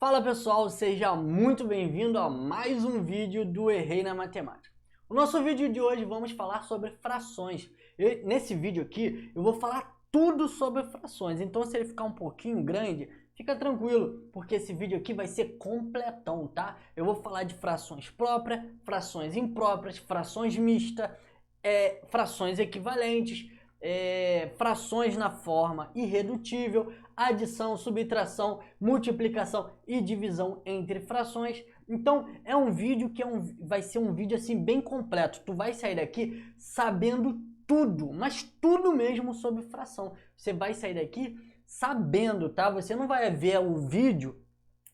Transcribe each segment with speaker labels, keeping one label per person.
Speaker 1: Fala pessoal, seja muito bem-vindo a mais um vídeo do Errei na Matemática. O nosso vídeo de hoje vamos falar sobre frações. Nesse vídeo aqui eu vou falar tudo sobre frações, então se ele ficar um pouquinho grande, fica tranquilo, porque esse vídeo aqui vai ser completão, tá? Eu vou falar de frações próprias, frações impróprias, frações mistas, frações equivalentes, frações na forma irredutível, adição, subtração, multiplicação e divisão entre frações. Então é um vídeo que vai ser um vídeo assim bem completo. Tu vai sair daqui sabendo tudo, mas tudo mesmo sobre fração. Você vai sair daqui sabendo, tá? Você não vai ver o vídeo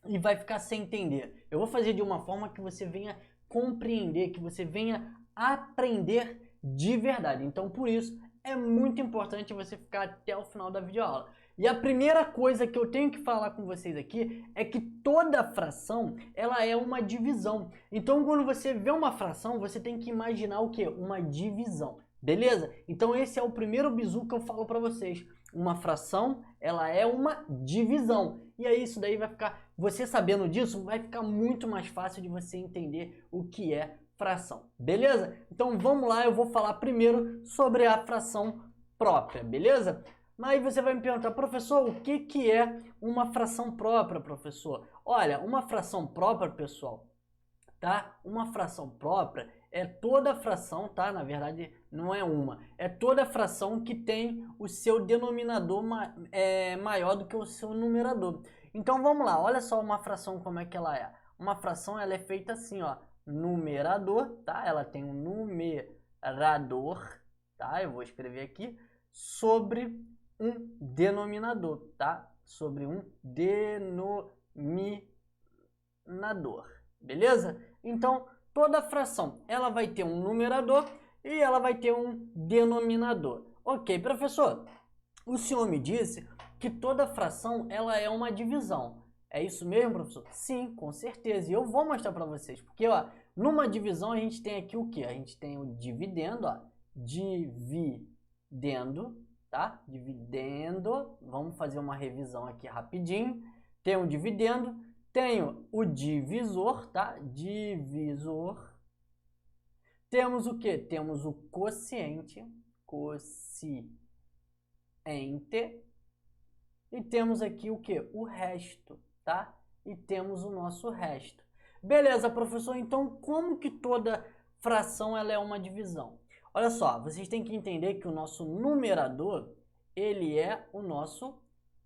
Speaker 1: e vai ficar sem entender. Eu vou fazer de uma forma que você venha compreender, que você venha aprender de verdade. Então por isso é muito importante você ficar até o final da videoaula. E a primeira coisa que eu tenho que falar com vocês aqui é que toda fração, ela é uma divisão. Então, quando você vê uma fração, você tem que imaginar o quê? Uma divisão. Beleza? Então, esse é o primeiro bizu que eu falo para vocês. Uma fração, ela é uma divisão. E aí, isso daí vai ficar... Você sabendo disso, vai ficar muito mais fácil de você entender o que é fração, beleza? Então vamos lá, eu vou falar primeiro sobre a fração própria, beleza? Mas você vai me perguntar, professor, o que é uma fração própria, professor? Olha, uma fração própria, pessoal, tá? Uma fração própria é toda fração, tá? Na verdade, não é uma. É toda fração que tem o seu denominador maior do que o seu numerador. Então vamos lá, olha só uma fração como é que ela é. Uma fração, ela é feita assim, ó. Numerador, tá? Ela tem um numerador, tá? Eu vou escrever aqui, sobre um denominador, tá? Sobre um denominador, beleza? Então, toda fração, ela vai ter um numerador e ela vai ter um denominador. Ok, professor, o senhor me disse que toda fração, ela é uma divisão. É isso mesmo, professor? Sim, com certeza. E eu vou mostrar para vocês. Porque, ó, numa divisão a gente tem aqui o quê? A gente tem o dividendo, ó. Dividendo, tá? Dividendo. Vamos fazer uma revisão aqui rapidinho. Tem o dividendo. Tenho o divisor, tá? Divisor. Temos o quê? Temos o quociente. Quociente. E temos aqui o quê? O resto. Tá? E temos o nosso resto. Beleza, professor, então como que toda fração ela é uma divisão? Olha só, vocês têm que entender que o nosso numerador, ele é o nosso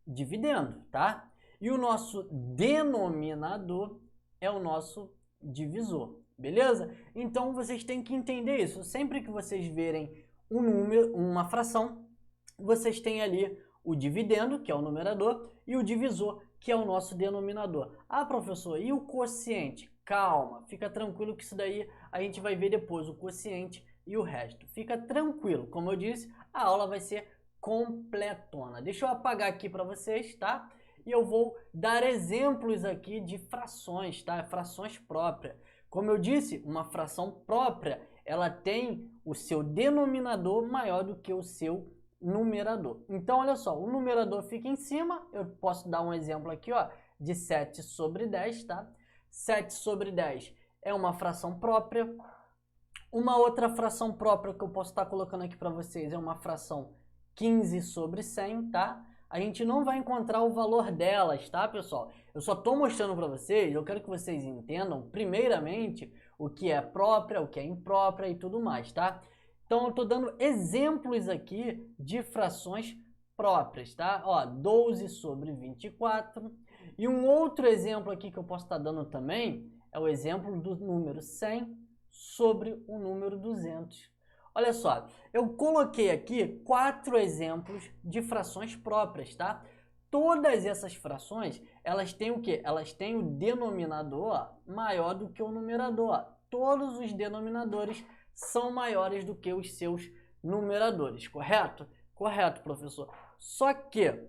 Speaker 1: dividendo, tá? E o nosso denominador é o nosso divisor, beleza? Então vocês têm que entender isso. Sempre que vocês verem um número, uma fração, vocês têm ali o dividendo, que é o numerador, e o divisor, que é o nosso denominador. Ah, professor, e o quociente? Calma, fica tranquilo que isso daí a gente vai ver depois, o quociente e o resto. Fica tranquilo, como eu disse, a aula vai ser completona. Deixa eu apagar aqui para vocês, tá? E eu vou dar exemplos aqui de frações, tá? Frações próprias. Como eu disse, uma fração própria, ela tem o seu denominador maior do que o seu numerador. Então, olha só, o numerador fica em cima, eu posso dar um exemplo aqui, ó, de 7 sobre 10, tá? 7 sobre 10 é uma fração própria. Uma outra fração própria que eu posso estar colocando aqui para vocês é uma fração 15 sobre 100, tá? A gente não vai encontrar o valor delas, tá, pessoal? Eu só estou mostrando para vocês, eu quero que vocês entendam, primeiramente, o que é própria, o que é imprópria e tudo mais, tá? Então, eu estou dando exemplos aqui de frações próprias, tá? Ó, 12 sobre 24. E um outro exemplo aqui que eu posso estar dando também é o exemplo do número 100 sobre o número 200. Olha só, eu coloquei aqui 4 exemplos de frações próprias, tá? Todas essas frações, elas têm o quê? Elas têm o denominador maior do que o numerador. Todos os denominadores são maiores do que os seus numeradores, correto? Correto, professor. Só que,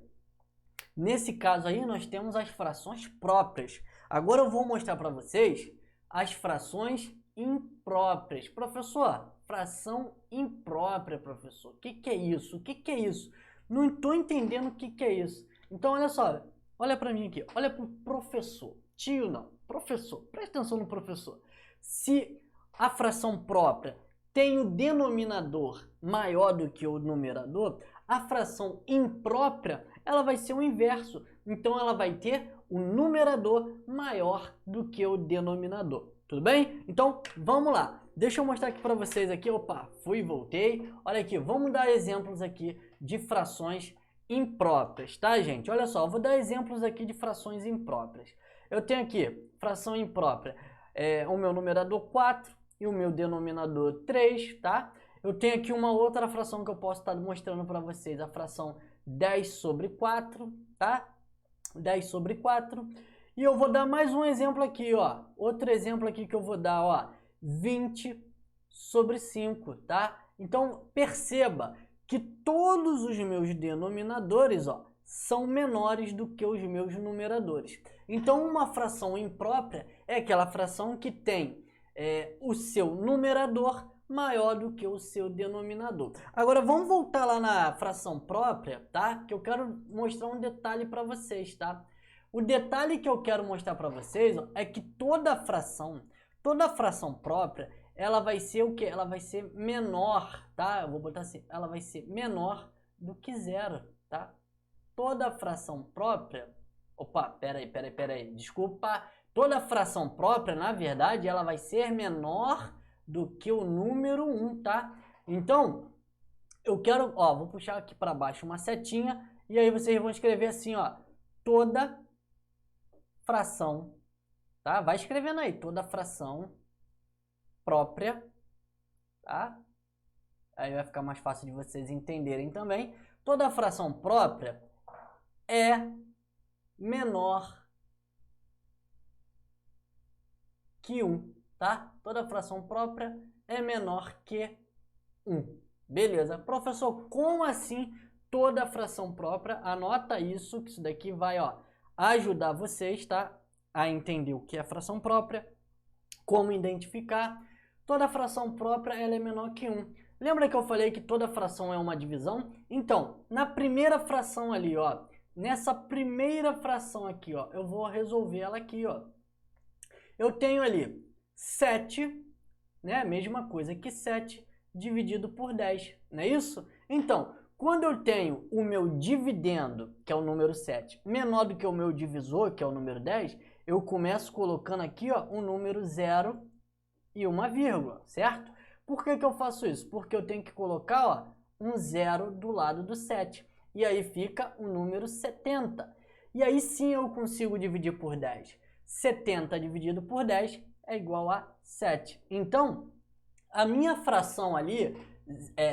Speaker 1: nesse caso aí, nós temos as frações próprias. Agora eu vou mostrar para vocês as frações impróprias. Professor, fração imprópria, professor. O que é isso? O que é isso? Não estou entendendo o que é isso. Então, olha só. Olha para mim aqui. Olha para o professor. Tio não, professor, presta atenção no professor. Se a fração própria tem o denominador maior do que o numerador, a fração imprópria ela vai ser o inverso. Então ela vai ter o numerador maior do que o denominador. Tudo bem? Então vamos lá. Deixa eu mostrar aqui para vocês aqui. Opa, fui e voltei. Olha aqui, vamos dar exemplos aqui de frações impróprias, tá, gente? Olha só, eu vou dar exemplos aqui de frações impróprias. Eu tenho aqui fração imprópria, o meu numerador 4 e o meu denominador 3, tá? Eu tenho aqui uma outra fração que eu posso estar mostrando para vocês, a fração 10 sobre 4, tá? 10 sobre 4. E eu vou dar mais um exemplo aqui, ó. Outro exemplo aqui que eu vou dar, ó. 20 sobre 5, tá? Então, perceba que todos os meus denominadores, ó, são menores do que os meus numeradores. Então, uma fração imprópria é aquela fração que tem o seu numerador maior do que o seu denominador. Agora, vamos voltar lá na fração própria, tá? Que eu quero mostrar um detalhe para vocês, tá? O detalhe que eu quero mostrar para vocês, ó, é que toda fração própria, ela vai ser o quê? Ela vai ser menor, tá? Eu vou botar assim, ela vai ser menor do que zero, tá? Toda fração própria, opa, peraí, desculpa. Toda fração própria, na verdade, ela vai ser menor do que o número 1, tá? Então, eu quero, ó, vou puxar aqui para baixo uma setinha e aí vocês vão escrever assim, ó, toda fração, tá? Vai escrevendo aí, toda fração própria, tá? Aí vai ficar mais fácil de vocês entenderem também. Toda fração própria é menor que 1, tá? Toda fração própria é menor que 1. Beleza. Professor, como assim toda fração própria? Anota isso, que isso daqui vai, ó, ajudar vocês, tá? A entender o que é fração própria, como identificar. Toda fração própria ela é menor que 1. Lembra que eu falei que toda fração é uma divisão? Então, na primeira fração ali, ó, nessa primeira fração aqui, ó, eu vou resolver ela aqui, ó. Eu tenho ali 7, né? Mesma coisa que 7 dividido por 10, não é isso? Então, quando eu tenho o meu dividendo, que é o número 7, menor do que o meu divisor, que é o número 10, eu começo colocando aqui, ó, um número 0 e uma vírgula, certo? Por que que eu faço isso? Porque eu tenho que colocar, ó, um 0 do lado do 7. E aí fica o número 70. E aí sim eu consigo dividir por 10. 70 dividido por 10 é igual a 7. Então, a minha fração ali,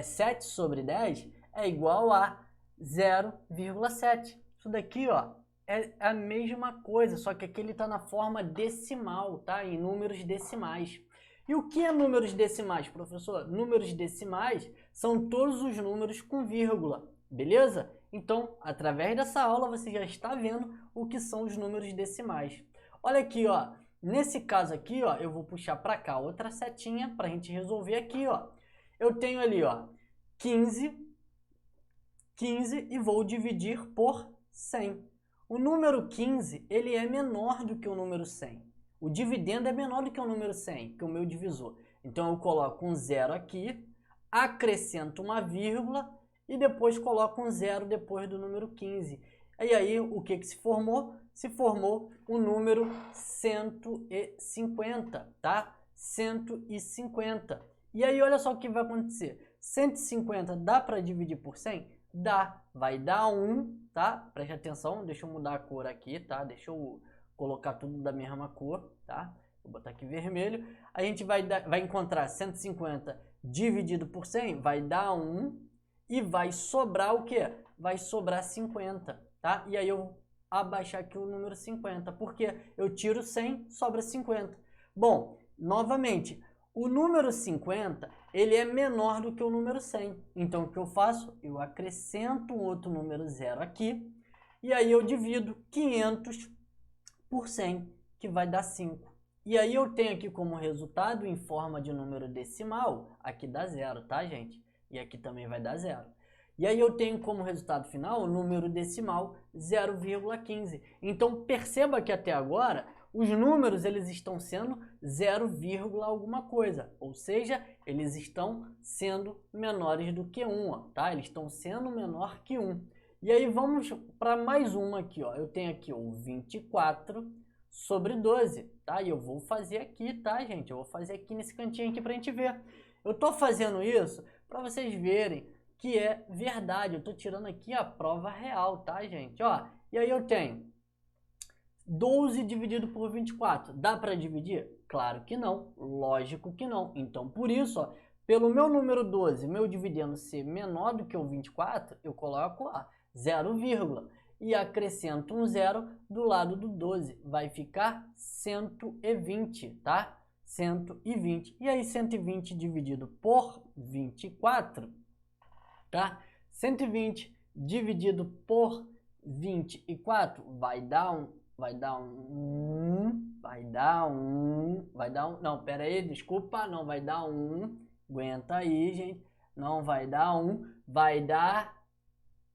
Speaker 1: 7 sobre 10, é igual a 0,7. Isso daqui, ó, é a mesma coisa, só que aqui ele está na forma decimal, tá? Em números decimais. E o que é números decimais, professor? Números decimais são todos os números com vírgula, beleza? Então, através dessa aula, você já está vendo o que são os números decimais. Olha aqui, ó. Nesse caso aqui, ó, eu vou puxar para cá outra setinha para a gente resolver aqui, ó. Eu tenho ali, ó, 15 e vou dividir por 100. O número 15, ele é menor do que o número 100. O dividendo é menor do que o número 100, que é o meu divisor. Então, eu coloco um 0 aqui, acrescento uma vírgula e depois coloco um 0 depois do número 15. E aí, o que se formou? Se formou o número 150, tá? 150. E aí, olha só o que vai acontecer. 150 dá para dividir por 100? Dá. Vai dar 1, tá? Preste atenção, deixa eu mudar a cor aqui, tá? Deixa eu colocar tudo da mesma cor, tá? Vou botar aqui vermelho. A gente vai encontrar 150 dividido por 100, vai dar 1 e vai sobrar o quê? Vai sobrar 50, tá? E aí eu vou abaixar aqui o número 50, porque eu tiro 100, sobra 50. Bom, novamente, o número 50, ele é menor do que o número 100. Então, o que eu faço? Eu acrescento um outro número 0 aqui, e aí eu divido 500 por 100, que vai dar 5. E aí eu tenho aqui como resultado, em forma de número decimal, aqui dá 0, tá, gente? E aqui também vai dar 0. E aí eu tenho como resultado final o número decimal 0,15. Então perceba que até agora Os números, eles estão sendo 0, alguma coisa, ou seja, eles estão sendo menores do que 1, ó, tá? Eles estão sendo menor que 1. E aí vamos para mais uma aqui, ó. Eu tenho aqui o 24 sobre 12, tá? E eu vou fazer aqui, tá, gente? Eu vou fazer aqui nesse cantinho aqui pra gente ver. Eu tô fazendo isso para vocês verem que é verdade. Eu tô tirando aqui a prova real, tá, gente? Ó, e aí eu tenho 12 dividido por 24. Dá para dividir? Claro que não. Lógico que não. Então, por isso, ó, pelo meu número 12, meu dividendo ser menor do que o 24, eu coloco lá 0, e acrescento um 0 do lado do 12. Vai ficar 120, tá? 120. E aí, 120 dividido por 24, tá? 120 dividido por 24 vai dar não, pera aí, desculpa, não vai dar 1, aguenta aí, gente, não vai dar 1, vai dar,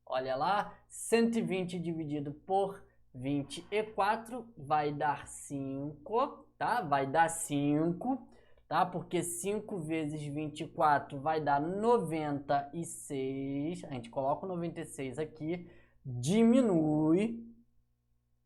Speaker 1: olha lá, 120 dividido por 24 vai dar 5, tá? Vai dar 5, tá? Porque 5 vezes 24 vai dar 96, a gente coloca o 96 aqui, diminui,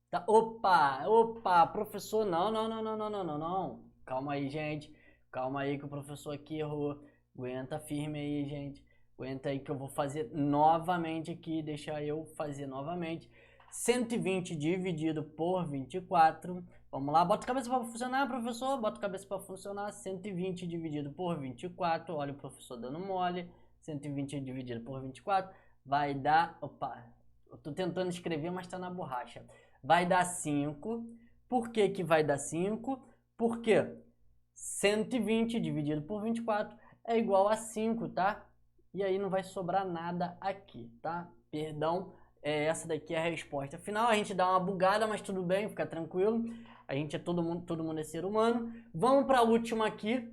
Speaker 1: tá? Opa, professor, não, calma aí, gente, calma aí que o professor aqui errou, aguenta firme aí, gente, aguenta aí que eu vou fazer novamente aqui, deixa eu fazer novamente, 120 dividido por 24, vamos lá, bota a cabeça para funcionar, professor, bota a cabeça para funcionar, 120 dividido por 24, olha o professor dando mole, 120 dividido por 24, vai dar, eu tô tentando escrever, mas tá na borracha, vai dar 5, por que que vai dar 5? Porque 120 dividido por 24 é igual a 5, tá? E aí não vai sobrar nada aqui, tá? Perdão, essa daqui é a resposta final. A gente dá uma bugada, mas tudo bem, fica tranquilo. A gente é todo mundo é ser humano. Vamos para a última aqui.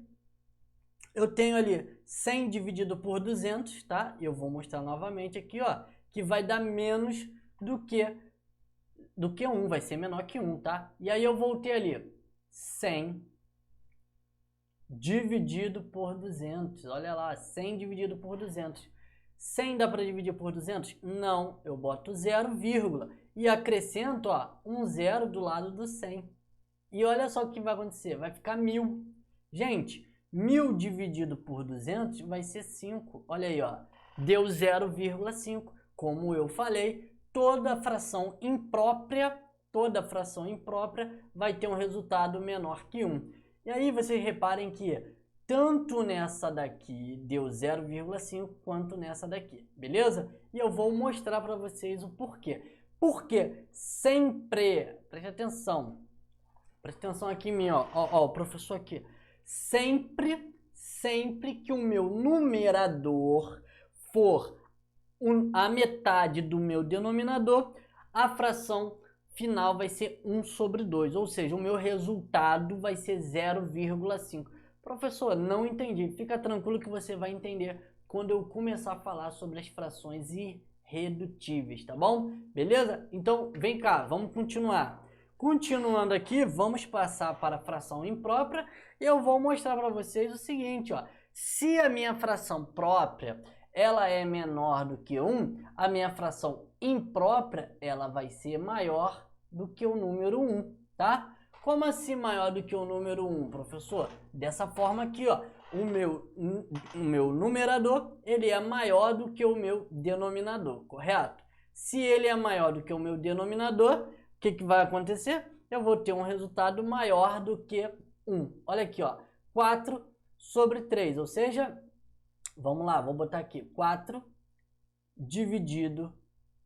Speaker 1: Eu tenho ali 100 dividido por 200, tá? E eu vou mostrar novamente aqui, ó, que vai dar menos do que 1, vai ser menor que 1, tá? E aí eu vou ter ali 100 dividido por 200, olha lá, 100 dividido por 200. 100 dá para dividir por 200? Não, eu boto 0, e acrescento, ó, um 0 do lado do 100. E olha só o que vai acontecer, vai ficar 1000. Gente, 1000 dividido por 200 vai ser 5. Olha aí, ó, deu 0,5. Como eu falei, toda fração imprópria vai ter um resultado menor que 1. E aí vocês reparem que tanto nessa daqui deu 0,5 quanto nessa daqui, beleza? E eu vou mostrar para vocês o porquê. Porque sempre, preste atenção aqui em mim, ó, o professor aqui, sempre que o meu numerador for a metade do meu denominador, a fração final vai ser 1 sobre 2, ou seja, o meu resultado vai ser 0,5. Professor, não entendi. Fica tranquilo que você vai entender quando eu começar a falar sobre as frações irredutíveis, tá bom? Beleza? Então, vem cá, vamos continuar. Continuando aqui, vamos passar para a fração imprópria e eu vou mostrar para vocês o seguinte, ó. Se a minha fração própria ela é menor do que 1, a minha fração imprópria ela vai ser maior do que o número 1, tá? Como assim maior do que o número 1, professor? Dessa forma aqui, ó, o meu numerador, ele é maior do que o meu denominador, correto? Se ele é maior do que o meu denominador, o que que vai acontecer? Eu vou ter um resultado maior do que 1. Olha aqui, ó, 4 sobre 3, ou seja, vamos lá, vou botar aqui, 4 dividido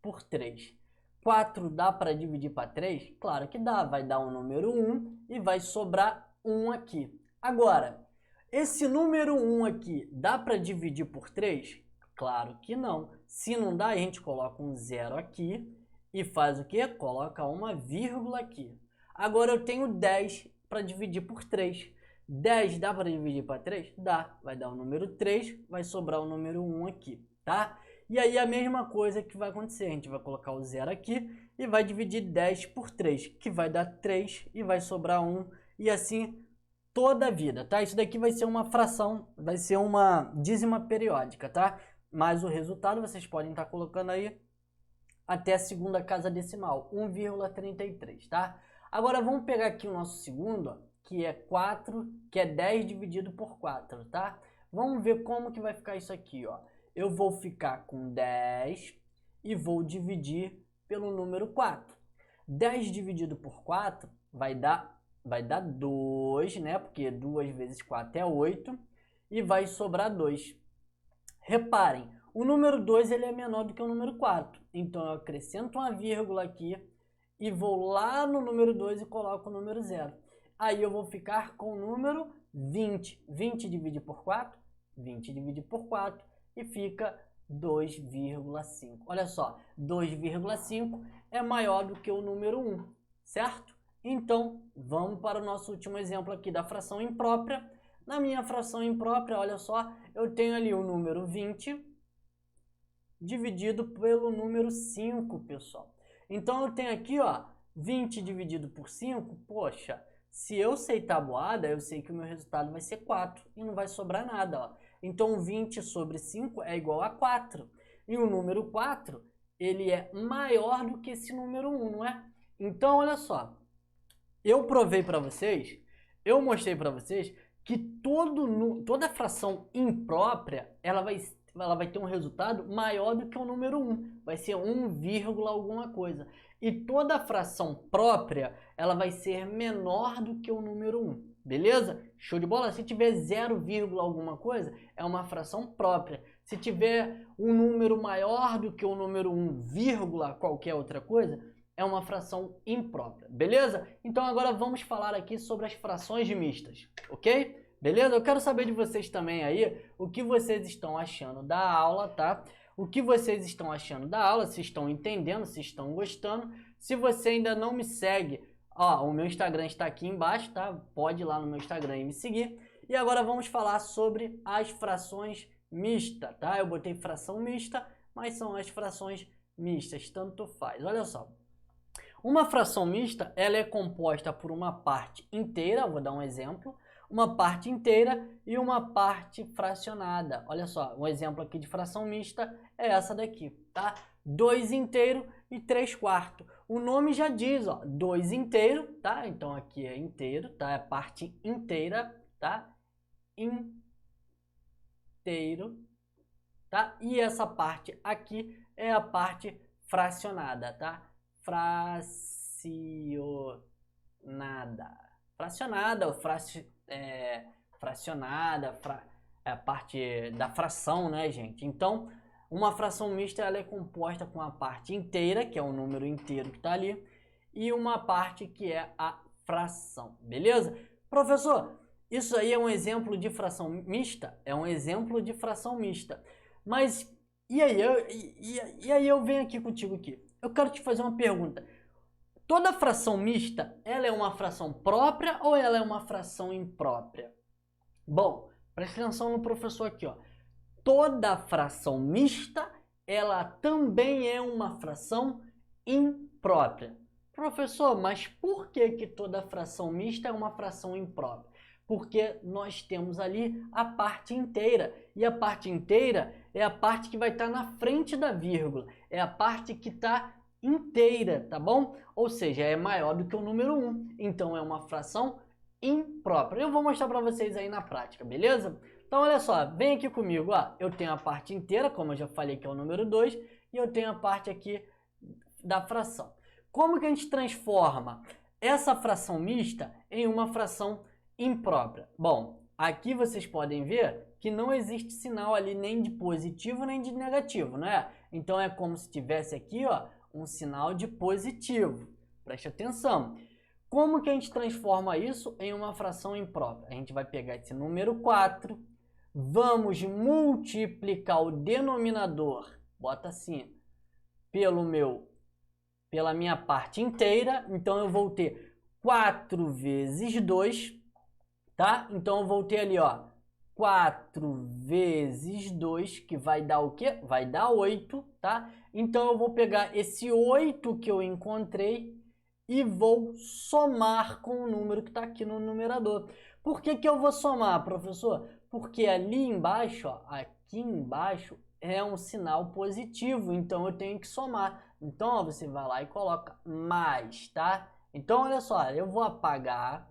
Speaker 1: por 3. 4 dá para dividir para 3? Claro que dá, vai dar o número 1 e vai sobrar 1 aqui. Agora, esse número 1 aqui, dá para dividir por 3? Claro que não. Se não dá, a gente coloca um 0 aqui e faz o quê? Coloca uma vírgula aqui. Agora eu tenho 10 para dividir por 3. 10 dá para dividir para 3? Dá. Vai dar o número 3, vai sobrar o número 1 aqui, tá? E aí a mesma coisa que vai acontecer, a gente vai colocar o 0 aqui e vai dividir 10 por 3, que vai dar 3 e vai sobrar 1, e assim toda a vida, tá? Isso daqui vai ser uma fração, vai ser uma dízima periódica, tá? Mas o resultado vocês podem estar colocando aí até a segunda casa decimal, 1,33, tá? Agora vamos pegar aqui o nosso segundo, ó, que é 4, que é 10 dividido por 4, tá? Vamos ver como que vai ficar isso aqui, ó. Eu vou ficar com 10 e vou dividir pelo número 4. 10 dividido por 4 vai dar 2, né? Porque 2 vezes 4 é 8 e vai sobrar 2. Reparem, o número 2 ele é menor do que o número 4. Então eu acrescento uma vírgula aqui e vou lá no número 2 e coloco o número 0. Aí eu vou ficar com o número 20. 20 divide por 4, 20 divide por 4 e fica 2,5. Olha só, 2,5 é maior do que o número 1, certo? Então, vamos para o nosso último exemplo aqui da fração imprópria. Na minha fração imprópria, olha só, eu tenho ali o número 20 dividido pelo número 5, pessoal. Então, eu tenho aqui, ó, 20 dividido por 5, poxa, se eu sei tabuada, eu sei que o meu resultado vai ser 4 e não vai sobrar nada, ó. Então, 20 sobre 5 é igual a 4. E o número 4, ele é maior do que esse número 1, não é? Então, olha só, eu provei para vocês, eu mostrei para vocês que toda fração imprópria, ela vai ter um resultado maior do que o número 1. Vai ser 1, alguma coisa. E toda fração própria, ela vai ser menor do que o número 1. Beleza? Show de bola? Se tiver 0, alguma coisa, é uma fração própria. Se tiver um número maior do que o número 1, qualquer outra coisa, é uma fração imprópria, beleza? Então agora vamos falar aqui sobre as frações mistas, ok? Beleza? Eu quero saber de vocês também aí o que vocês estão achando da aula, tá? O que vocês estão achando da aula, se estão entendendo, se estão gostando. Se você ainda não me segue, ó, o meu Instagram está aqui embaixo, tá? Pode ir lá no meu Instagram e me seguir. E agora vamos falar sobre as frações mistas, tá? Eu botei fração mista, mas são as frações mistas, tanto faz. Olha só. Uma fração mista, ela é composta por uma parte inteira, vou dar um exemplo, uma parte inteira e uma parte fracionada. Olha só, um exemplo aqui de fração mista é essa daqui, tá? 2 inteiro e 3 quartos. O nome já diz, ó, 2 inteiro, tá? Então aqui é inteiro, tá? É parte inteira, tá? Inteiro, tá? E essa parte aqui é a parte fracionada, tá? Fracionada ou fracionada, é a parte da fração, né, gente? Então, uma fração mista ela é composta com a parte inteira, que é o número inteiro que está ali, e uma parte que é a fração, beleza? Professor, isso aí é um exemplo de fração mista? É um exemplo de fração mista. Mas, e aí eu venho aqui contigo aqui. Eu quero te fazer uma pergunta. Toda fração mista, ela é uma fração própria ou ela é uma fração imprópria? Bom, preste atenção no professor aqui, ó. Toda fração mista, ela também é uma fração imprópria. Professor, mas por que toda fração mista é uma fração imprópria? Porque nós temos ali a parte inteira. E a parte inteira é a parte que vai estar na frente da vírgula. É a parte que está inteira, tá bom? Ou seja, é maior do que o número 1. Então, é uma fração imprópria. Eu vou mostrar para vocês aí na prática, beleza? Então, olha só, vem aqui comigo. Ó. Eu tenho a parte inteira, como eu já falei, que é o número 2. E eu tenho a parte aqui da fração. Como que a gente transforma essa fração mista em uma fração imprópria? Bom, aqui vocês podem ver que não existe sinal ali nem de positivo nem de negativo, não é? Então é como se tivesse aqui, ó, um sinal de positivo. Preste atenção. Como que a gente transforma isso em uma fração imprópria? A gente vai pegar esse número 4, vamos multiplicar o denominador, bota assim, pela minha parte inteira, então eu vou ter 4 vezes 2, tá? Então eu vou ter ali, ó, 4 vezes 2, que vai dar o quê? Vai dar 8, tá? Então eu vou pegar esse 8 que eu encontrei e vou somar com o número que está aqui no numerador. Por que que eu vou somar, professor? Porque ali embaixo, ó, aqui embaixo, é um sinal positivo, então eu tenho que somar. Então, ó, você vai lá e coloca mais, tá? Então, olha só, eu vou apagar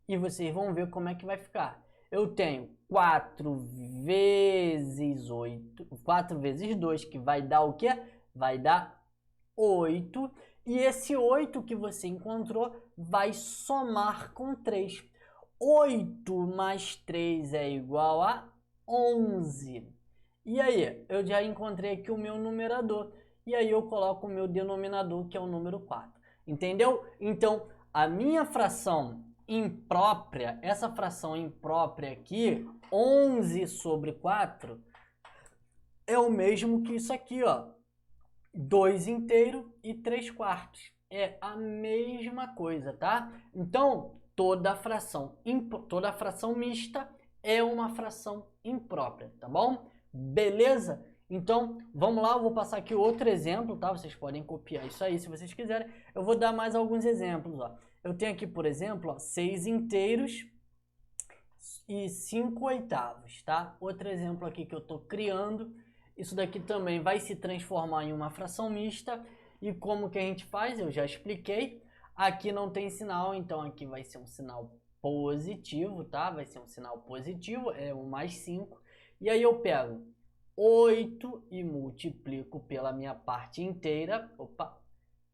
Speaker 1: e vocês vão ver como é que vai ficar. Eu tenho 4 vezes 8, 4 vezes 2, que vai dar o quê? Vai dar 8. E esse 8 que você encontrou vai somar com 3. 8 mais 3 é igual a 11. E aí, eu já encontrei aqui o meu numerador. E aí eu coloco o meu denominador, que é o número 4. Entendeu? Então, a minha fração imprópria, essa fração imprópria aqui, 11 sobre 4, é o mesmo que isso aqui, ó. 2 inteiro e 3 quartos. É a mesma coisa, tá? Então, toda fração mista é uma fração imprópria, tá bom? Beleza? Então, vamos lá, eu vou passar aqui outro exemplo, tá? Vocês podem copiar isso aí se vocês quiserem. Eu vou dar mais alguns exemplos, ó. Eu tenho aqui, por exemplo, ó, 6 inteiros e 5 oitavos, tá? Outro exemplo aqui que eu tô criando. Isso daqui também vai se transformar em uma fração mista. E como que a gente faz? Eu já expliquei. Aqui não tem sinal, então aqui vai ser um sinal positivo, tá? Vai ser um sinal positivo, é o mais 5. E aí eu pego 8 e multiplico pela minha parte inteira. Opa!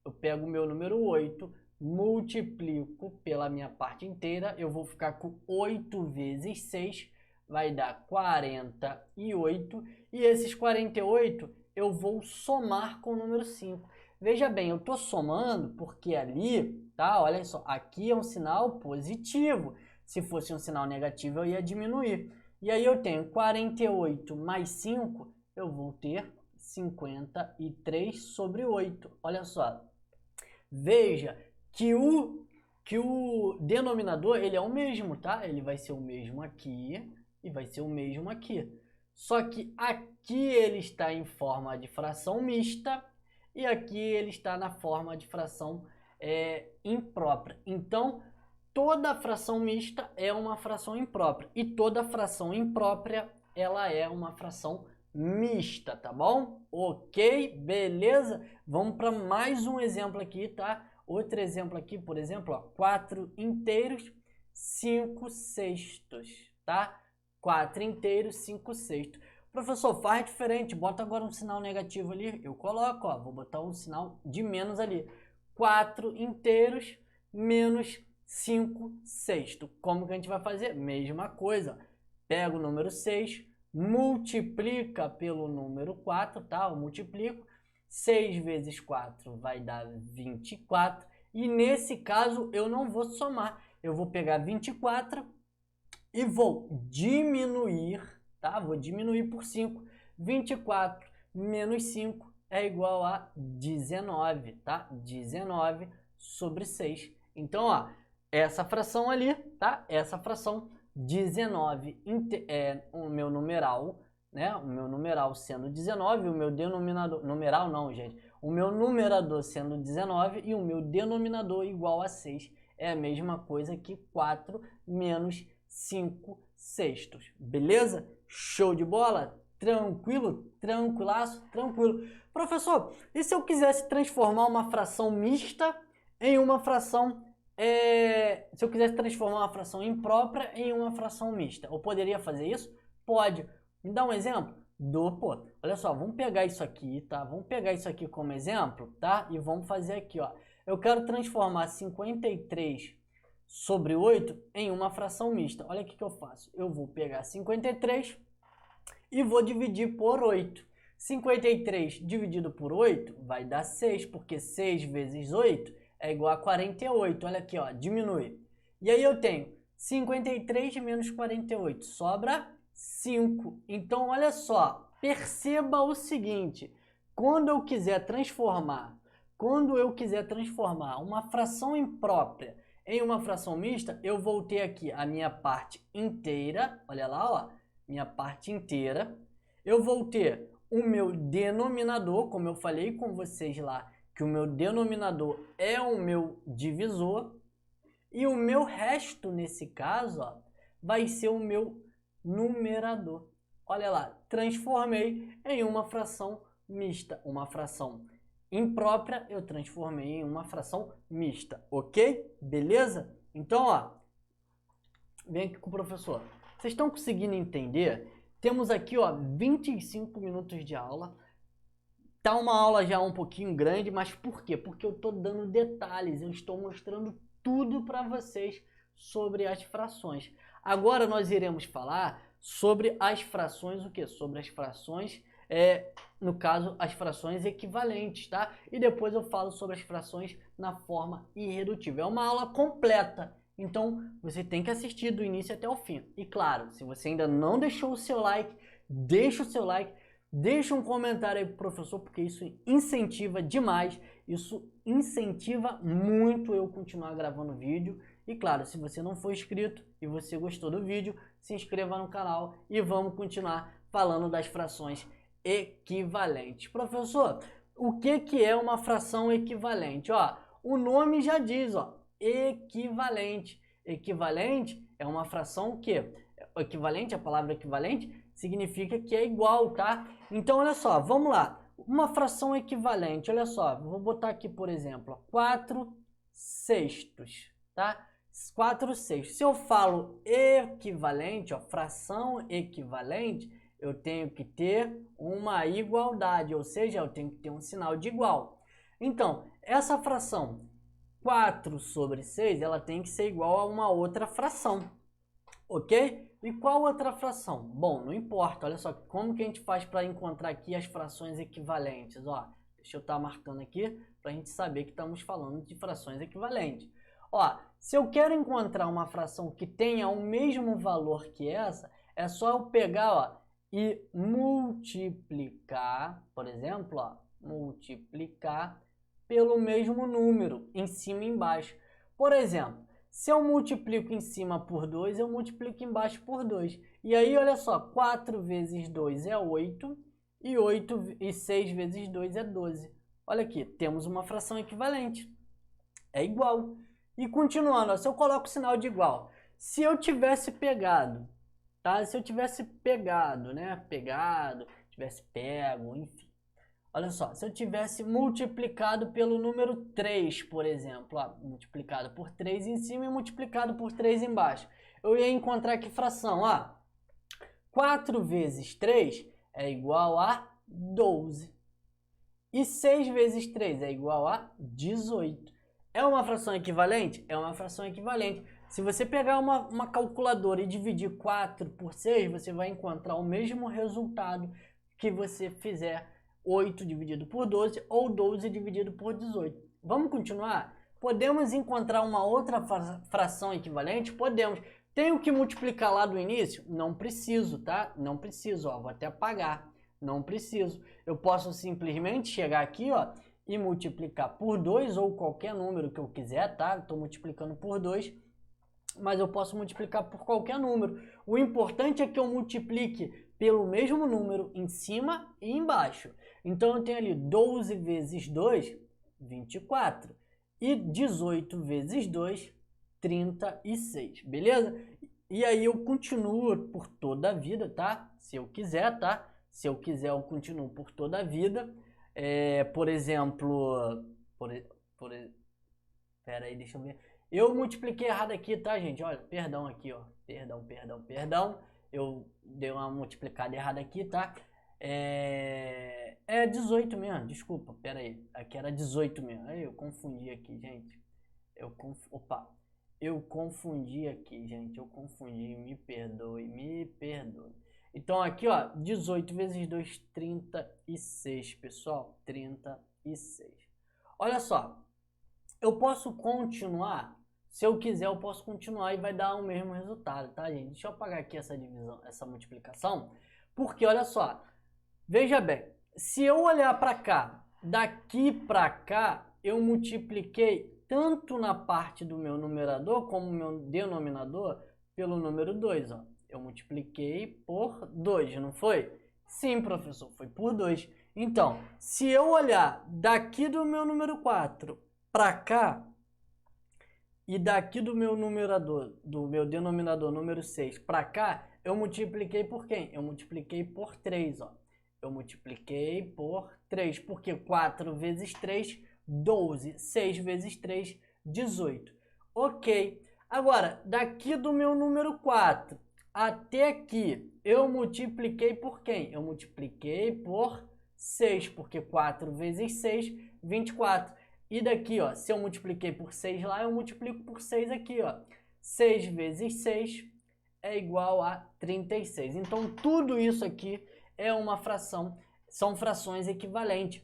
Speaker 1: Eu pego o meu número 8, multiplico pela minha parte inteira. Eu vou ficar com 8 vezes 6, vai dar 48. E esses 48 eu vou somar com o número 5. Veja bem, eu estou somando porque ali, tá? Olha só, aqui é um sinal positivo. Se fosse um sinal negativo, eu ia diminuir. E aí eu tenho 48 mais 5, eu vou ter 53 sobre 8. Olha só. Veja que o denominador, ele é o mesmo, tá? Ele vai ser o mesmo aqui e vai ser o mesmo aqui. Só que aqui ele está em forma de fração mista e aqui ele está na forma de fração imprópria. Então, toda fração mista é uma fração imprópria e toda fração imprópria ela é uma fração mista, tá bom? Ok, beleza? Vamos para mais um exemplo aqui, tá? Outro exemplo aqui, por exemplo, ó, 4 inteiros, 5 sextos, tá? 4 inteiros, 5 sextos. Professor, faz diferente, bota agora um sinal negativo ali. Eu coloco, ó, vou botar um sinal de menos ali. 4 inteiros menos 5 sextos. Como que a gente vai fazer? Mesma coisa. Pega o número 6, multiplica pelo número 4, tá? Eu multiplico. 6 vezes 4 vai dar 24. E nesse caso eu não vou somar. Eu vou pegar 24 e vou diminuir, tá? Vou diminuir por 5. 24 menos 5 é igual a 19, tá? 19 sobre 6. Então, ó, essa fração ali, tá? Essa fração 19 é o meu numeral, né? O meu numeral sendo 19, o meu denominador, numeral não, gente. O meu numerador sendo 19 e o meu denominador igual a 6. É a mesma coisa que 4 menos 5 sextos. Beleza? Show de bola? Tranquilo? Tranquilaço? Tranquilo. Professor, e se eu quisesse transformar uma fração mista em uma fração... se eu quisesse transformar uma fração imprópria em uma fração mista, eu poderia fazer isso? Pode. Me dá um exemplo? Pô, olha só, vamos pegar isso aqui, tá? Vamos pegar isso aqui como exemplo, tá? E vamos fazer aqui, ó. Eu quero transformar 53 sobre 8 em uma fração mista. Olha o que eu faço. Eu vou pegar 53 e vou dividir por 8. 53 dividido por 8 vai dar 6, porque 6 vezes 8 é igual a 48. Olha aqui, ó, diminui. E aí eu tenho 53 menos 48, sobra 5. Então, olha só, perceba o seguinte. Quando eu quiser transformar uma fração imprópria em uma fração mista, eu vou ter aqui a minha parte inteira, olha lá, ó, minha parte inteira. Eu vou ter o meu denominador, como eu falei com vocês lá, que o meu denominador é o meu divisor, e o meu resto, nesse caso, ó, vai ser o meu numerador. Olha lá, transformei em uma fração mista. Uma fração imprópria, eu transformei em uma fração mista, ok? Beleza? Então, ó, vem aqui com o professor. Vocês estão conseguindo entender? Temos aqui, ó, 25 minutos de aula. Tá uma aula já um pouquinho grande, mas por quê? Porque eu estou dando detalhes, eu estou mostrando tudo para vocês sobre as frações. Agora nós iremos falar sobre as frações, o que? Sobre as frações, no caso, as frações equivalentes, tá? E depois eu falo sobre as frações na forma irredutível. É uma aula completa, então você tem que assistir do início até o fim. E claro, se você ainda não deixou o seu like, deixa o seu like. Deixa um comentário aí pro professor, porque isso incentiva demais, isso incentiva muito eu continuar gravando vídeo. E claro, se você não for inscrito e você gostou do vídeo, se inscreva no canal e vamos continuar falando das frações equivalentes. Professor, o que é uma fração equivalente? Ó, o nome já diz, ó, equivalente. Equivalente é uma fração que equivalente, a palavra equivalente significa que é igual, tá? Então, olha só, vamos lá. Uma fração equivalente, olha só, vou botar aqui, por exemplo, 4 sextos, tá? 4 sextos. Se eu falo equivalente, ó, fração equivalente, eu tenho que ter uma igualdade, ou seja, eu tenho que ter um sinal de igual. Então, essa fração 4 sobre 6, ela tem que ser igual a uma outra fração, ok? E qual outra fração? Bom, não importa, olha só, como que a gente faz para encontrar aqui as frações equivalentes? Ó, deixa eu estar marcando aqui para a gente saber que estamos falando de frações equivalentes. Ó, se eu quero encontrar uma fração que tenha o mesmo valor que essa, é só eu pegar, ó, e multiplicar, por exemplo, ó, multiplicar pelo mesmo número, em cima e embaixo. Por exemplo, se eu multiplico em cima por 2, eu multiplico embaixo por 2. E aí, olha só, 4 vezes 2 é 8 e 6 vezes 2 é 12. Olha aqui, temos uma fração equivalente. É igual. E continuando, ó, se eu coloco o sinal de igual, se eu tivesse pegado, tá? Se eu tivesse pegado, né? Tivesse pego, enfim. Olha só, se eu tivesse multiplicado pelo número 3, por exemplo, ó, multiplicado por 3 em cima e multiplicado por 3 embaixo, eu ia encontrar que fração? Ó, 4 vezes 3 é igual a 12. E 6 vezes 3 é igual a 18. É uma fração equivalente? É uma fração equivalente. Se você pegar uma calculadora e dividir 4 por 6, você vai encontrar o mesmo resultado que você fizer 8 dividido por 12 ou 12 dividido por 18. Vamos continuar? Podemos encontrar uma outra fração equivalente? Podemos. Tenho que multiplicar lá do início? Não preciso, tá? Não preciso, ó, vou até apagar. Não preciso. Eu posso simplesmente chegar aqui, ó, e multiplicar por 2 ou qualquer número que eu quiser, tá? Estou multiplicando por 2, mas eu posso multiplicar por qualquer número. O importante é que eu multiplique pelo mesmo número em cima e embaixo. Então eu tenho ali 12 vezes 2, 24. E 18 vezes 2, 36. Beleza? E aí eu continuo por toda a vida, tá? Se eu quiser, tá? Se eu quiser, eu continuo por toda a vida. Por exemplo... Pera aí, deixa eu ver. Eu multipliquei errado aqui, tá, gente? Olha, perdão aqui, ó. Perdão. Eu dei uma multiplicada errada aqui, tá? É 18 mesmo, desculpa, pera aí. Aqui era 18 mesmo. Aí eu confundi aqui, gente. Eu confundi aqui, gente. Eu confundi, me perdoe. Então aqui, ó, 18 vezes 2, 36, pessoal. 36. Olha só. Eu posso continuar? Se eu quiser, eu posso continuar e vai dar o mesmo resultado, tá, gente? Deixa eu apagar aqui essa divisão, essa multiplicação. Porque, olha só, veja bem, se eu olhar para cá, daqui para cá, eu multipliquei tanto na parte do meu numerador como no meu denominador pelo número 2, ó. Eu multipliquei por 2, não foi? Sim, professor, foi por 2. Então, se eu olhar daqui do meu número 4 para cá, e daqui do meu numerador, do meu denominador número 6 para cá, eu multipliquei por quem? Eu multipliquei por 3, ó. Eu multipliquei por 3, porque 4 vezes 3, 12. 6 vezes 3, 18. Ok. Agora, daqui do meu número 4 até aqui, eu multipliquei por quem? Eu multipliquei por 6, porque 4 vezes 6, 24. E daqui, ó, se eu multipliquei por 6 lá, eu multiplico por 6 aqui, ó. 6 vezes 6 é igual a 36. Então, tudo isso aqui é uma fração, são frações equivalentes.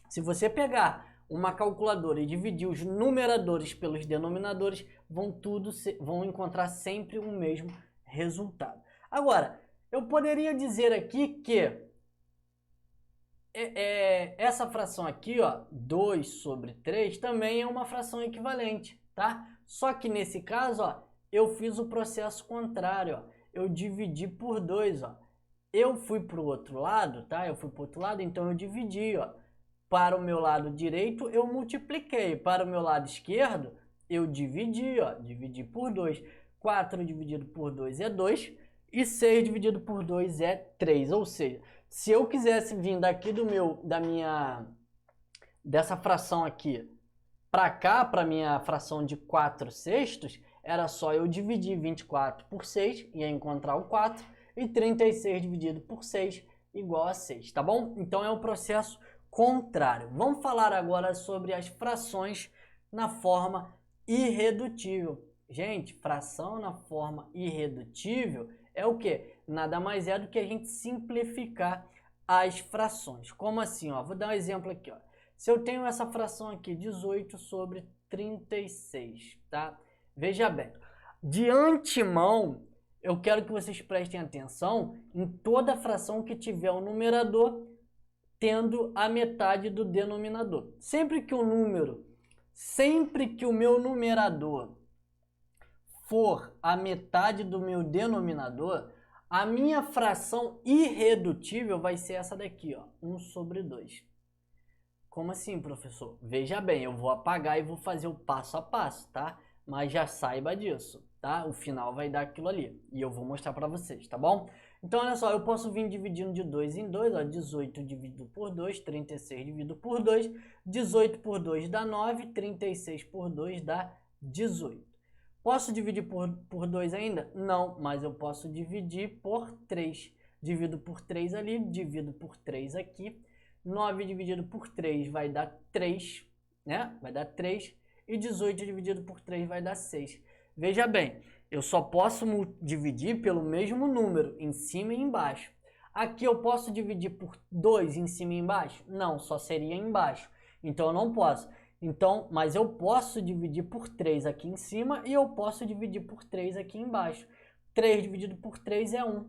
Speaker 1: Se você pegar uma calculadora e dividir os numeradores pelos denominadores, vão encontrar sempre o mesmo resultado. Agora, eu poderia dizer aqui que essa fração aqui, ó, 2 sobre 3, também é uma fração equivalente, tá? Só que nesse caso, ó, eu fiz o processo contrário, ó. Eu dividi por 2, ó. Eu fui para o outro lado, tá? Eu fui para o outro lado, então eu dividi, ó. Para o meu lado direito, eu multipliquei. Para o meu lado esquerdo, eu dividi, ó. Dividi por 2. 4 dividido por 2 é 2. E 6 dividido por 2 é 3. Ou seja, se eu quisesse vir daqui dessa fração aqui para cá, para minha fração de 4 sextos, era só eu dividir 24 por 6, ia encontrar o 4, e 36 dividido por 6 igual a 6, tá bom? Então é o processo contrário. Vamos falar agora sobre as frações na forma irredutível. Gente, fração na forma irredutível é o quê? Nada mais é do que a gente simplificar as frações. Como assim? Ó? Vou dar um exemplo aqui. Ó. Se eu tenho essa fração aqui, 18 sobre 36, tá? Veja bem, de antemão, eu quero que vocês prestem atenção em toda fração que tiver o numerador tendo a metade do denominador. Sempre que o meu numerador for a metade do meu denominador, a minha fração irredutível vai ser essa daqui, ó, 1 sobre 2. Como assim, professor? Veja bem, eu vou apagar e vou fazer o passo a passo, tá? Mas já saiba disso, tá? O final vai dar aquilo ali. E eu vou mostrar pra vocês, tá bom? Então, olha só, eu posso vir dividindo de 2 em 2, ó. 18 dividido por 2, 36 dividido por 2. 18 por 2 dá 9, 36 por 2 dá 18. Posso dividir por 2 ainda? Não, mas eu posso dividir por 3. Divido por 3 ali, divido por 3 aqui. 9 dividido por 3 vai dar 3, né? Vai dar 3. E 18 dividido por 3 vai dar 6. Veja bem, eu só posso dividir pelo mesmo número, em cima e embaixo. Aqui eu posso dividir por 2 em cima e embaixo? Não, só seria embaixo. Então eu não posso. Então, mas eu posso dividir por 3 aqui em cima e eu posso dividir por 3 aqui embaixo. 3 dividido por 3 é 1.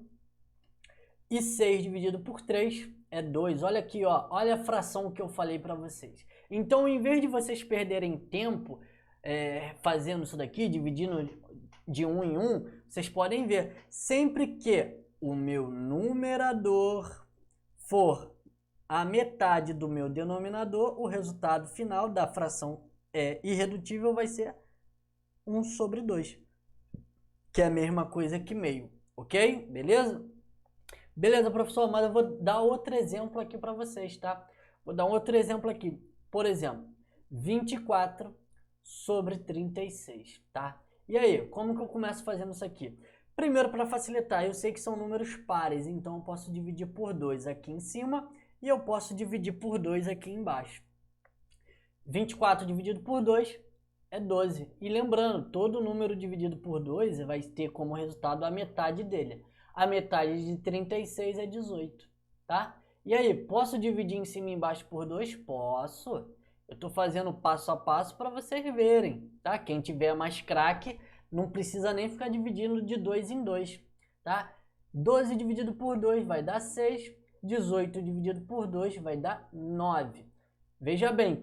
Speaker 1: E 6 dividido por 3 é 2. Olha aqui, ó. Olha a fração que eu falei para vocês. Então, em vez de vocês perderem tempo fazendo isso daqui, dividindo de 1 em 1, vocês podem ver. Sempre que o meu numerador for a metade do meu denominador, o resultado final da fração irredutível vai ser 1 sobre 2. Que é a mesma coisa que meio. Ok? Beleza? Beleza, professor, mas eu vou dar outro exemplo aqui para vocês, tá? Vou dar um outro exemplo aqui. Por exemplo, 24 sobre 36, tá? E aí, como que eu começo fazendo isso aqui? Primeiro, para facilitar, eu sei que são números pares, então eu posso dividir por 2 aqui em cima e eu posso dividir por 2 aqui embaixo. 24 dividido por 2 é 12. E lembrando, todo número dividido por 2 vai ter como resultado a metade dele. A metade de 36 é 18, tá? E aí, posso dividir em cima e embaixo por 2? Posso. Eu estou fazendo passo a passo para vocês verem, tá? Quem tiver mais craque, não precisa nem ficar dividindo de 2 em 2, tá? 12 dividido por 2 vai dar 6. 18 dividido por 2 vai dar 9. Veja bem,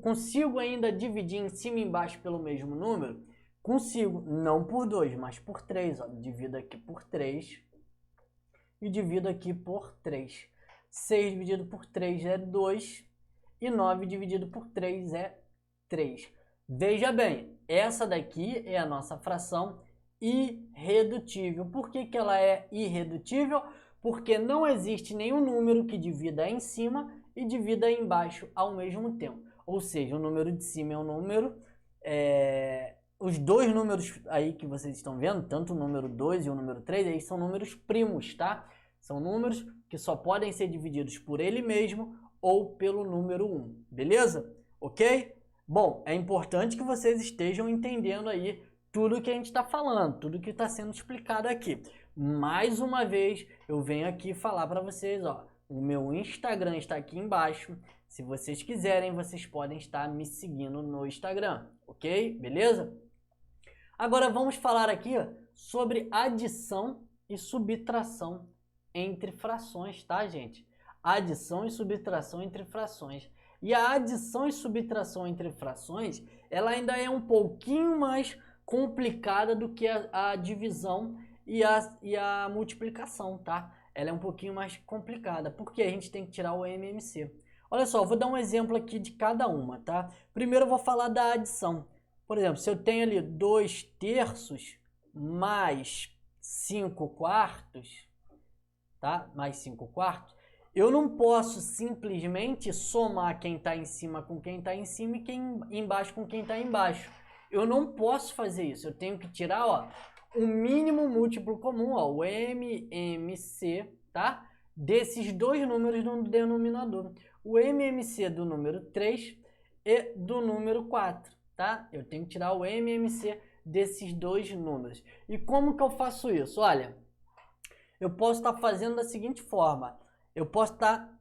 Speaker 1: consigo ainda dividir em cima e embaixo pelo mesmo número? Consigo, não por 2, mas por 3. Ó. Divido aqui por 3. e divido aqui por 3. 6 dividido por 3 é 2 e 9 dividido por 3 é 3. Veja bem, essa daqui é a nossa fração irredutível. Por que que ela é irredutível? Porque não existe nenhum número que divida em cima e divida embaixo ao mesmo tempo. Ou seja, o número de cima é um número... Os dois números aí que vocês estão vendo, tanto o número 2 e o número 3, aí são números primos, tá? São números que só podem ser divididos por ele mesmo ou pelo número 1, beleza? Ok? Bom, é importante que vocês estejam entendendo aí tudo que a gente está falando, tudo que está sendo explicado aqui. Mais uma vez, eu venho aqui falar para vocês, ó, o meu Instagram está aqui embaixo. Se vocês quiserem, vocês podem estar me seguindo no Instagram, ok? Beleza? Agora vamos falar aqui sobre adição e subtração entre frações, tá, gente? Adição e subtração entre frações. E a adição e subtração entre frações, ela ainda é um pouquinho mais complicada do que a divisão e a multiplicação, tá? Ela é um pouquinho mais complicada, porque a gente tem que tirar o MMC. Olha só, eu vou dar um exemplo aqui de cada uma, tá? Primeiro eu vou falar da adição. Por exemplo, se eu tenho ali 2 terços mais 5 quartos, tá? Mais 5 quartos, eu não posso simplesmente somar quem está em cima com quem está em cima e quem embaixo com quem está embaixo. Eu não posso fazer isso. Eu tenho que tirar, ó, o mínimo múltiplo comum, ó, o MMC, tá? Desses dois números no denominador. O MMC do número 3 e do número 4, tá? Eu tenho que tirar o MMC desses dois números. E como que eu faço isso? Olha, eu posso estar fazendo da seguinte forma. Eu posso estar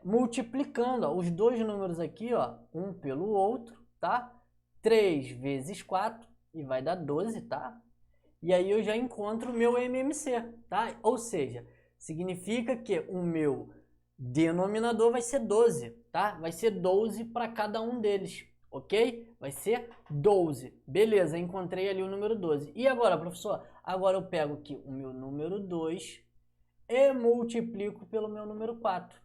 Speaker 1: multiplicando, ó, os dois números aqui, ó, um pelo outro, tá? 3 vezes 4 e vai dar 12, tá? E aí eu já encontro o meu MMC, tá? Ou seja, significa que o meu denominador vai ser 12, tá? Vai ser 12 para cada um deles, ok? Vai ser 12. Beleza, encontrei ali o número 12. E agora, professor? Agora eu pego aqui o meu número 2 e multiplico pelo meu número 4.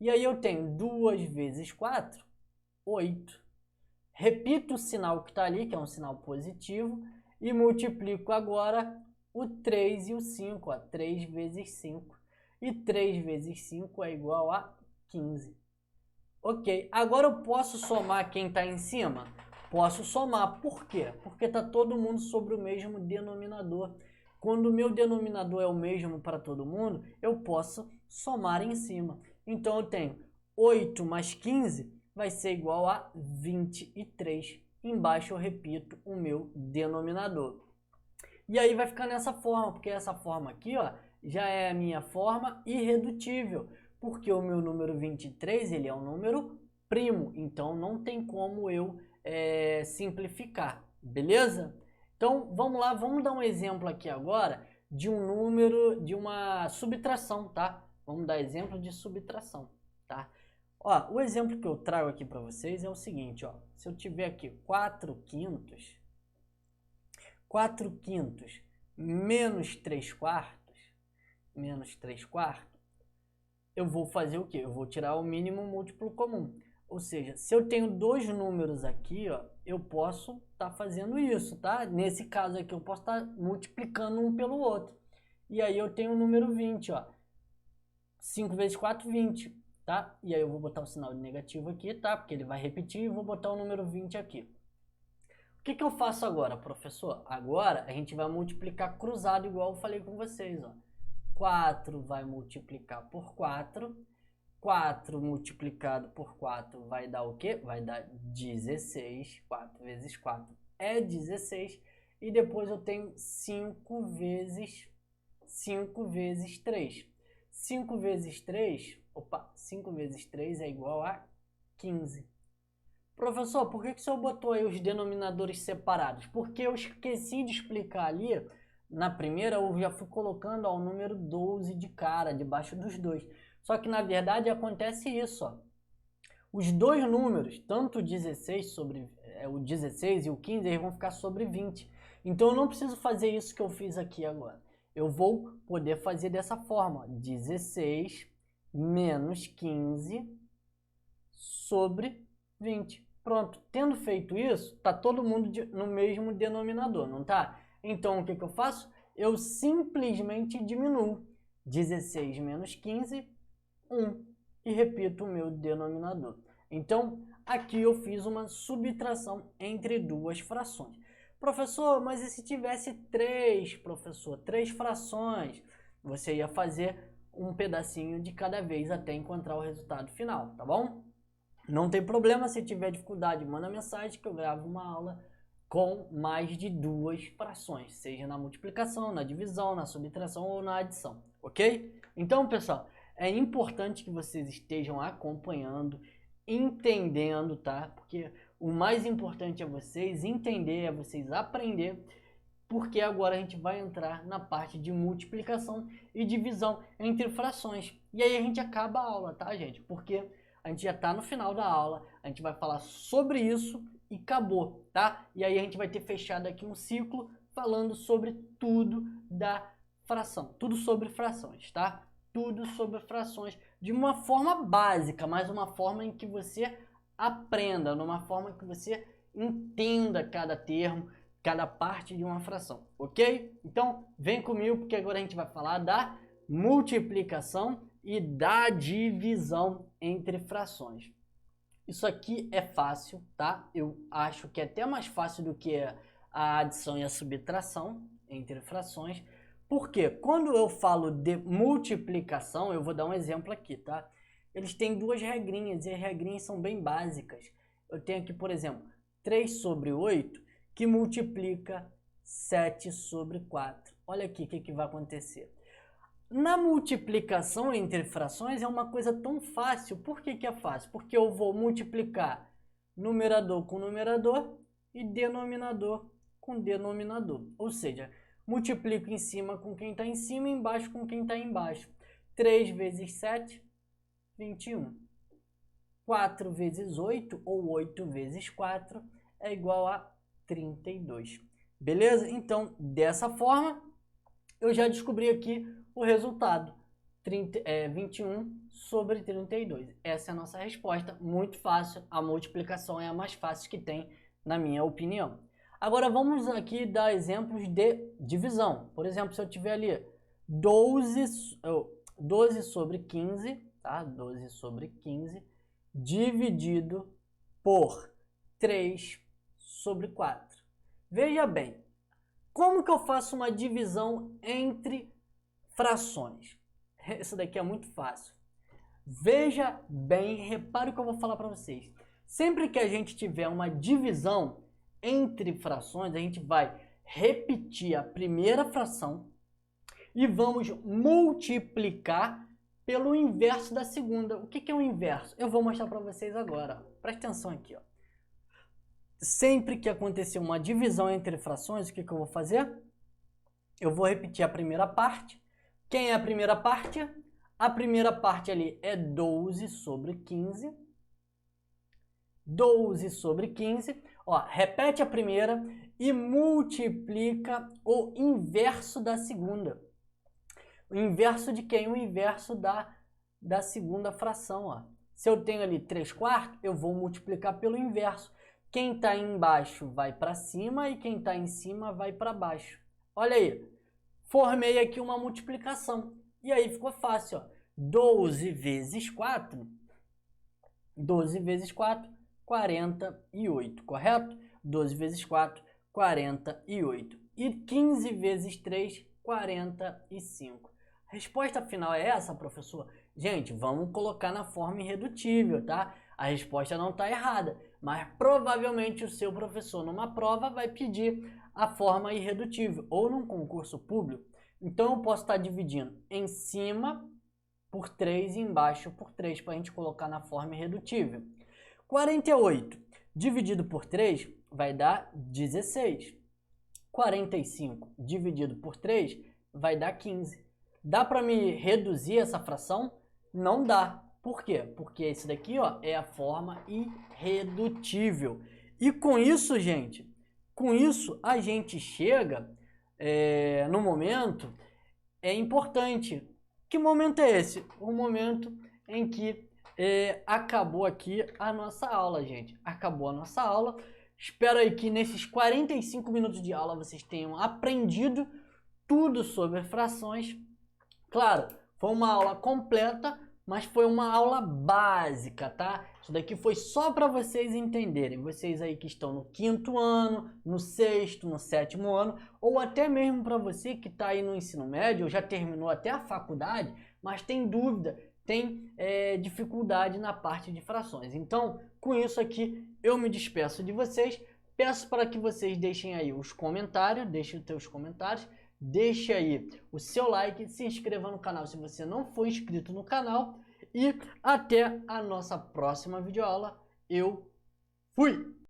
Speaker 1: E aí eu tenho 2 vezes 4, 8. Repito o sinal que está ali, que é um sinal positivo, e multiplico agora o 3 e o 5, ó, 3 vezes 5. E 3 vezes 5 é igual a 15. Ok, agora eu posso somar quem está em cima? Posso somar, por quê? Porque está todo mundo sobre o mesmo denominador. Quando o meu denominador é o mesmo para todo mundo, eu posso somar em cima. Então eu tenho 8 mais 15 vai ser igual a 23. Embaixo eu repito o meu denominador. E aí vai ficar nessa forma, porque essa forma aqui, ó, já é a minha forma irredutível. Porque o meu número 23, ele é um número primo. Então não tem como eu simplificar, beleza? Então vamos lá, vamos dar um exemplo aqui agora de um número, de uma subtração, tá? Vamos dar exemplo de subtração, tá? Ó, o exemplo que eu trago aqui para vocês é o seguinte, ó. Se eu tiver aqui 4 quintos menos 3 quartos, eu vou fazer o quê? Eu vou tirar o mínimo múltiplo comum. Ou seja, se eu tenho dois números aqui, ó, eu posso estar fazendo isso, tá? Nesse caso aqui, eu posso estar multiplicando um pelo outro. E aí eu tenho o número 20, ó. 5 vezes 4, 20, tá? E aí eu vou botar o sinal de negativo aqui, tá? Porque ele vai repetir e vou botar o número 20 aqui. O que que eu faço agora, professor? Agora a gente vai multiplicar cruzado, igual eu falei com vocês, ó. 4 vai multiplicar por 4. 4 multiplicado por 4 vai dar o quê? Vai dar 16. 4 vezes 4 é 16. E depois eu tenho 5 vezes 3. 5 vezes 3, 5 vezes 3 é igual a 15. Professor, por que o senhor botou aí os denominadores separados? Porque eu esqueci de explicar ali, na primeira eu já fui colocando ó, o número 12 de cara, debaixo dos dois. Só que na verdade acontece isso, ó. Os dois números, tanto o 16 e o 15, eles vão ficar sobre 20. Então eu não preciso fazer isso que eu fiz aqui agora. eu vou poder fazer dessa forma, 16 menos 15 sobre 20. Pronto, tendo feito isso, tá todo mundo no mesmo denominador, não tá? Então, o que eu faço? Eu simplesmente diminuo 16 menos 15, 1, e repito o meu denominador. Então, aqui eu fiz uma subtração entre duas frações. Professor, mas e se tivesse três frações? Você ia fazer um pedacinho de cada vez até encontrar o resultado final, tá bom? Não tem problema, se tiver dificuldade, manda mensagem que eu gravo uma aula com mais de duas frações, seja na multiplicação, na divisão, na subtração ou na adição, ok? Então, pessoal, é importante que vocês estejam acompanhando, entendendo, tá? Porque o mais importante é vocês entender, é vocês aprender, porque agora a gente vai entrar na parte de multiplicação e divisão entre frações. E aí a gente acaba a aula, tá, gente? Porque a gente já está no final da aula, a gente vai falar sobre isso e acabou, tá? E aí a gente vai ter fechado aqui um ciclo falando sobre tudo da fração, tudo sobre frações, tá? Tudo sobre frações de uma forma básica, mas uma forma em que você aprenda, numa forma que você entenda cada termo, cada parte de uma fração, ok? Então, vem comigo porque agora a gente vai falar da multiplicação e da divisão entre frações. Isso aqui é fácil, tá? Eu acho que é até mais fácil do que a adição e a subtração entre frações. Porque quando eu falo de multiplicação, eu vou dar um exemplo aqui, tá? Eles têm duas regrinhas e as regrinhas são bem básicas. Eu tenho aqui, por exemplo, 3 sobre 8 que multiplica 7 sobre 4. Olha aqui o que vai acontecer. Na multiplicação entre frações é uma coisa tão fácil. Por que é fácil? Porque eu vou multiplicar numerador com numerador e denominador com denominador. Ou seja, multiplico em cima com quem está em cima e embaixo com quem está embaixo. 3 vezes 7, 21. 4 vezes 8, ou 8 vezes 4, é igual a 32. Beleza? Então, dessa forma, eu já descobri aqui o resultado. 21 sobre 32. Essa é a nossa resposta. Muito fácil. A multiplicação é a mais fácil que tem, na minha opinião. Agora, vamos aqui dar exemplos de divisão. Por exemplo, se eu tiver ali 12 sobre 15, tá? 12 sobre 15, dividido por 3 sobre 4. Veja bem, como que eu faço uma divisão entre frações? Isso daqui é muito fácil. Veja bem, repare o que eu vou falar para vocês. Sempre que a gente tiver uma divisão entre frações, a gente vai repetir a primeira fração e vamos multiplicar pelo inverso da segunda. O que é o inverso? Eu vou mostrar para vocês agora. Presta atenção aqui, ó. Sempre que acontecer uma divisão entre frações, o que eu vou fazer? Eu vou repetir a primeira parte. Quem é a primeira parte? A primeira parte ali é 12 sobre 15. 12 sobre 15. Ó, repete a primeira e multiplica o inverso da segunda. O inverso de quem? O inverso da segunda fração. Ó. Se eu tenho ali 3/4, eu vou multiplicar pelo inverso. Quem está embaixo vai para cima e quem está em cima vai para baixo. Olha aí, formei aqui uma multiplicação. E aí ficou fácil. Ó. 12 vezes 4, 12 vezes 4, 48, correto? 12 vezes 4, 48. E 15 vezes 3, 45. A resposta final é essa, professor? Gente, vamos colocar na forma irredutível, tá? A resposta não está errada, mas provavelmente o seu professor numa prova vai pedir a forma irredutível, ou num concurso público. Então eu posso estar dividindo em cima por 3 e embaixo por 3 para a gente colocar na forma irredutível. 48 dividido por 3 vai dar 16. 45 dividido por 3 vai dar 15. Dá para me reduzir essa fração? Não dá. Por quê? Porque esse daqui, ó, é a forma irredutível. E com isso, gente, com isso a gente chega no momento é importante. Que momento é esse? O momento em que acabou aqui a nossa aula, gente. Acabou a nossa aula. Espero aí que nesses 45 minutos de aula vocês tenham aprendido tudo sobre frações. Claro, foi uma aula completa, mas foi uma aula básica, tá? Isso daqui foi só para vocês entenderem. Vocês aí que estão no 5º ano, no 6º, no 7º ano, ou até mesmo para você que está aí no ensino médio, ou já terminou até a faculdade, mas tem dúvida, tem dificuldade na parte de frações. Então, com isso aqui, eu me despeço de vocês. Peço para que vocês deixem aí os comentários, deixem os seus comentários. Deixe aí o seu like, se inscreva no canal se você não for inscrito no canal e até a nossa próxima videoaula. Eu fui!